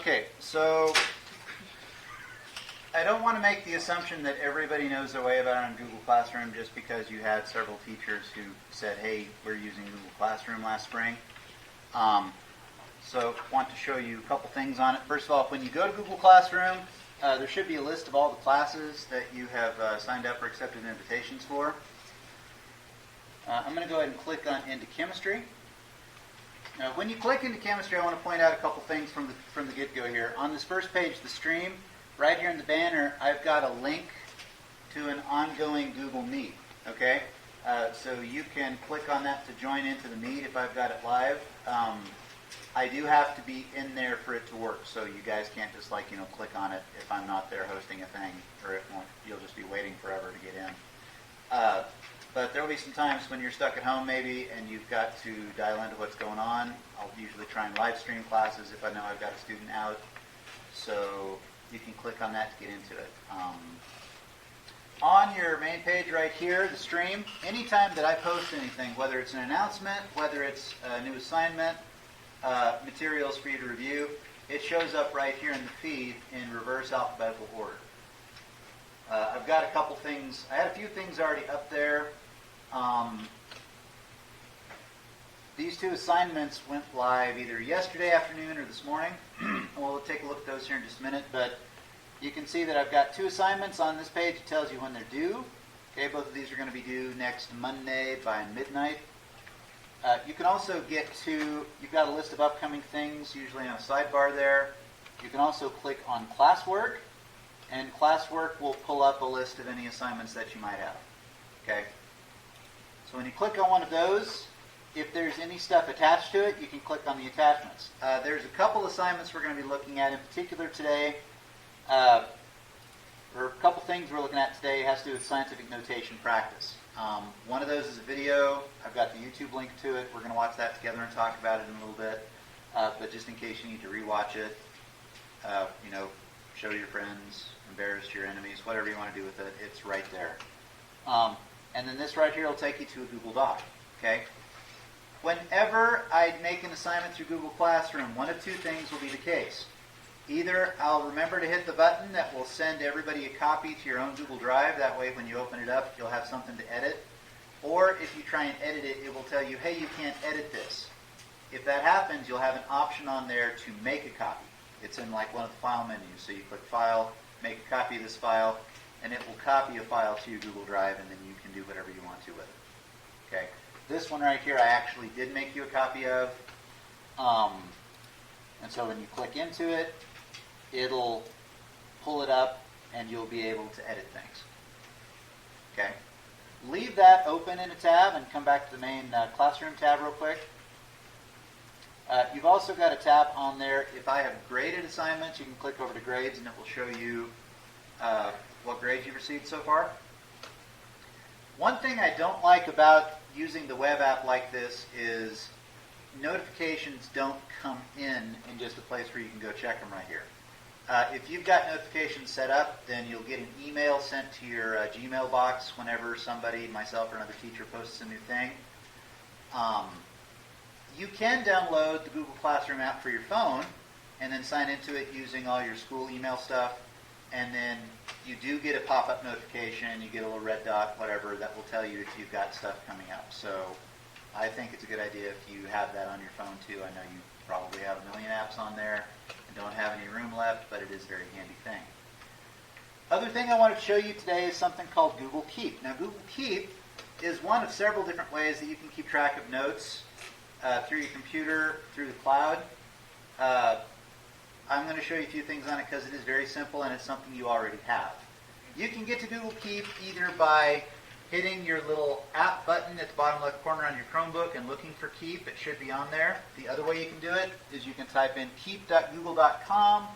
Okay, so I don't want to make the assumption that everybody knows their way about it on Google Classroom just because you had several teachers who said, hey, we're using Google Classroom last spring. So I want to show you a couple things on it. First of all, when you go to Google Classroom, there should be a list of all the classes that you have signed up or accepted invitations for. I'm going to go ahead and click on into chemistry. Now, when you click into chemistry, I want to point out a couple things from the get-go here. On this first page, the stream, right here in the banner, I've got a link to an ongoing Google Meet. Okay, so you can click on that to join into the Meet if I've got it live. I do have to be in there for it to work, so you guys can't just click on it if I'm not there hosting a thing, or it won't, you'll just be waiting forever to get in. But there will be some times when you're stuck at home maybe and you've got to dial into what's going on. I'll usually try and live stream classes if I know I've got a student out. So you can click on that to get into it. On your main page right here, the stream, anytime that I post anything, whether it's an announcement, whether it's a new assignment, materials for you to review, it shows up right here in the feed in reverse alphabetical order. I've got a couple things. I had a few things already up there. These two assignments went live either yesterday afternoon or this morning. We'll take a look at those here in just a minute. But you can see that I've got two assignments on this page. It tells you when they're due. Okay, both of these are going to be due next Monday by midnight. You can also get to, you've got a list of upcoming things, usually on a sidebar there. You can also click on classwork, and classwork will pull up a list of any assignments that you might have. Okay? So when you click on one of those, if there's any stuff attached to it, you can click on the attachments. There's a couple assignments we're going to be looking at in particular today. Or a couple things we're looking at today has to do with scientific notation practice. One of those is a video. I've got the YouTube link to it. We're going to watch that together and talk about it in a little bit. But just in case you need to rewatch it, show your friends, embarrass your enemies, whatever you want to do with it, it's right there. And then this right here will take you to a Google Doc. Okay? Whenever I make an assignment through Google Classroom, one of two things will be the case. Either I'll remember to hit the button that will send everybody a copy to your own Google Drive. That way when you open it up, you'll have something to edit. Or if you try and edit it, it will tell you, hey, you can't edit this. If that happens, you'll have an option on there to make a copy. It's in one of the file menus. So you click File, make a copy of this file, and it will copy a file to your Google Drive, and then you can do whatever you want to with it. Okay. This one right here I actually did make you a copy of. And so when you click into it, it'll pull it up and you'll be able to edit things. Okay. Leave that open in a tab and come back to the main classroom tab real quick. You've also got a tab on there. If I have graded assignments, you can click over to grades and it will show you what grades you've received so far. One thing I don't like about using the web app like this is notifications don't come in just a place where you can go check them right here. If you've got notifications set up, then you'll get an email sent to your Gmail box whenever somebody, myself or another teacher, posts a new thing. You can download the Google Classroom app for your phone and then sign into it using all your school email stuff. And then you do get a pop-up notification, you get a little red dot, whatever, that will tell you if you've got stuff coming up. So I think it's a good idea if you have that on your phone too. I know you probably have a million apps on there and don't have any room left, but it is a very handy thing. Other thing I wanted to show you today is something called Google Keep. Now Google Keep is one of several different ways that you can keep track of notes through your computer, through the cloud. I'm going to show you a few things on it because it is very simple and it's something you already have. You can get to Google Keep either by hitting your little app button at the bottom left corner on your Chromebook and looking for Keep. It should be on there. The other way you can do it is you can type in keep.google.com,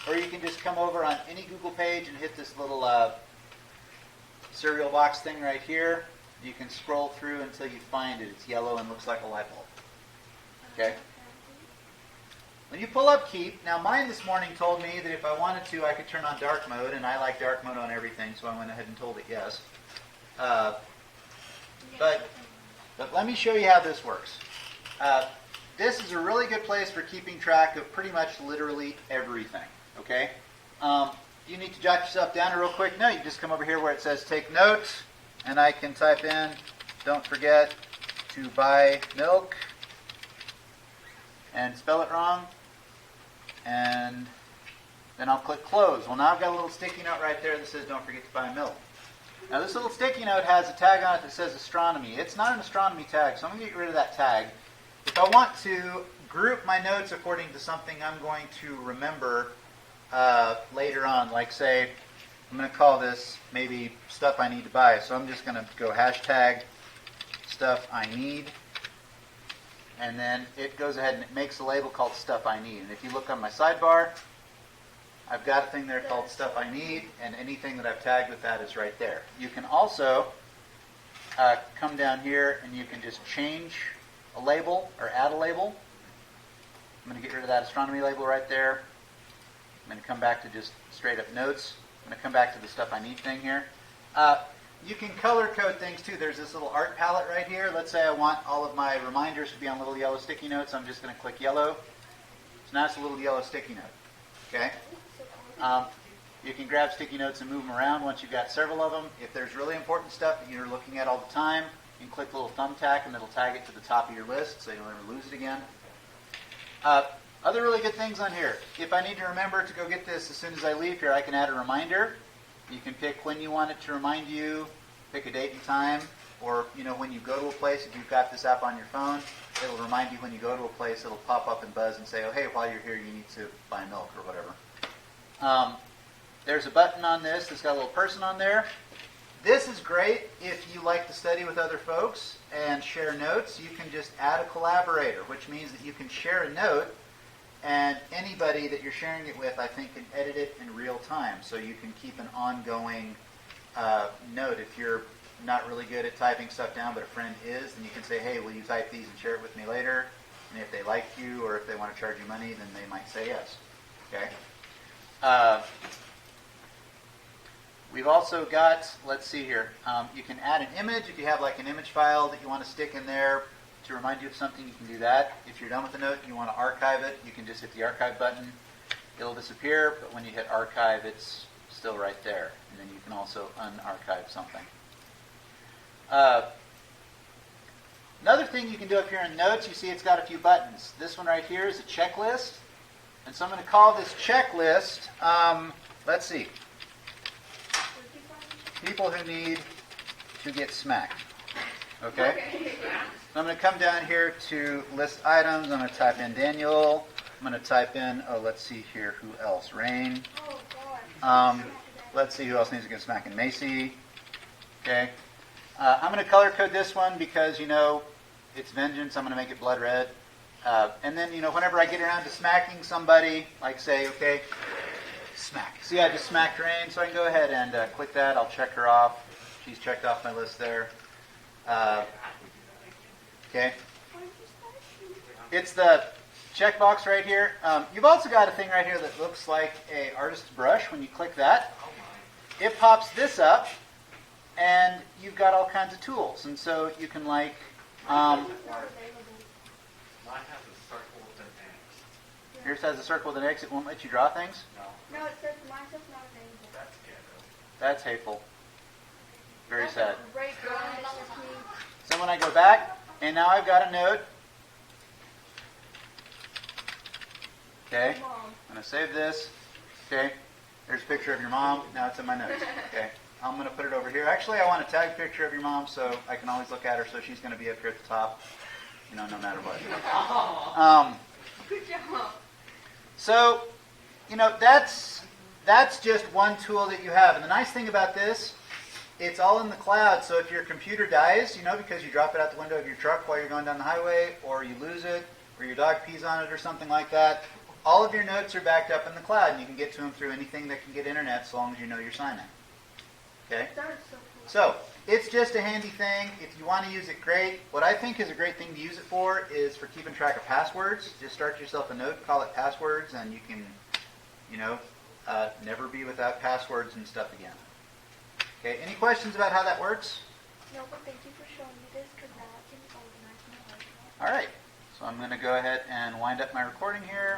or you can just come over on any Google page and hit this little cereal box thing right here. You can scroll through until you find it. It's yellow and looks like a light bulb. Okay? When you pull up Keep, now mine this morning told me that if I wanted to, I could turn on dark mode, and I like dark mode on everything, so I went ahead and told it yes. But let me show you how this works. this is a really good place for keeping track of pretty much literally everything. Okay? You need to jot yourself down a real quick note. You just come over here where it says take notes, and I can type in, don't forget to buy milk, and spell it wrong, and then I'll click close. Well, now I've got a little sticky note right there that says don't forget to buy milk. Now this little sticky note has a tag on it that says astronomy. It's not an astronomy tag, so I'm going to get rid of that tag. If I want to group my notes according to something I'm going to remember later on, like say, I'm going to call this maybe stuff I need to buy. So I'm just going to go hashtag stuff I need. And then it goes ahead and it makes a label called stuff I need. And if you look on my sidebar, I've got a thing there called stuff I need, and anything that I've tagged with that is right there. You can also come down here and you can just change a label or add a label. I'm going to get rid of that astronomy label right there. I'm going to come back to just straight up notes. I'm going to come back to the stuff I need thing here. You can color code things too. There's this little art palette right here. Let's say I want all of my reminders to be on little yellow sticky notes. I'm just going to click yellow. So now it's a little yellow sticky note. Okay? You can grab sticky notes and move them around once you've got several of them. If there's really important stuff that you're looking at all the time, you can click the little thumbtack and it'll tag it to the top of your list so you'll never lose it again. Other really good things on here. If I need to remember to go get this as soon as I leave here, I can add a reminder. You can pick when you want it to remind you, pick a date and time, or when you go to a place, if you've got this app on your phone, it'll remind you when you go to a place, it'll pop up and buzz and say, oh hey, while you're here you need to buy milk or whatever. There's a button on this that's got a little person on there. This is great if you like to study with other folks and share notes. You can just add a collaborator, which means that you can share a note, and anybody that you're sharing it with, I think, can edit it in real time. So you can keep an ongoing note. If you're not really good at typing stuff down, but a friend is, then you can say, hey, will you type these and share it with me later? And if they like you or if they want to charge you money, then they might say yes. Okay? We've also got, let's see here, you can add an image. If you have like an image file that you want to stick in there to remind you of something, you can do that. If you're done with the note and you want to archive it, you can just hit the archive button. It'll disappear, but when you hit archive, it's still right there. And then you can also unarchive something. Another thing you can do up here in Notes, you see it's got a few buttons. This one right here is a checklist. And so I'm going to call this checklist, let's see, people who need to get smacked. Okay? So I'm going to come down here to list items. I'm going to type in Daniel. I'm going to type in, let's see here, who else? Rain. Let's see who else needs to get smacked in Macy. Okay? I'm going to color code this one because, it's vengeance. I'm going to make it blood red. And then, whenever I get around to smacking somebody, like say, okay, smack. See, I just smacked Rain, so I can go ahead and click that. I'll check her off. She's checked off my list there. Okay. It's the checkbox right here. You've also got a thing right here that looks like a artist's brush. When you click that, it pops this up, and you've got all kinds of tools. And so you can like... Yours has a circle with an X. It won't let you draw things? No, it says mine says not available. That's ghetto. That's hateful. Very sad. Great drawing next to me. So when I go back, and now I've got a note. Okay. I'm going to save this. Okay. There's a picture of your mom. Now it's in my notes. Okay. I'm going to put it over here. Actually, I want a tag picture of your mom so I can always look at her. So she's going to be up here at the top, no matter what. Good job. So, that's just one tool that you have. And the nice thing about this, it's all in the cloud. So if your computer dies, because you drop it out the window of your truck while you're going down the highway, or you lose it, or your dog pees on it or something like that, all of your notes are backed up in the cloud, and you can get to them through anything that can get internet as long as you know your sign-in. Okay? That is so cool. So, it's just a handy thing. If you want to use it, great. What I think is a great thing to use it for is for keeping track of passwords. Just start yourself a note, call it passwords, and you can, never be without passwords and stuff again. Okay, any questions about how that works? No, but thank you for showing me this because now I can organize my life. All right. So So I'm going to go ahead and wind up my recording here.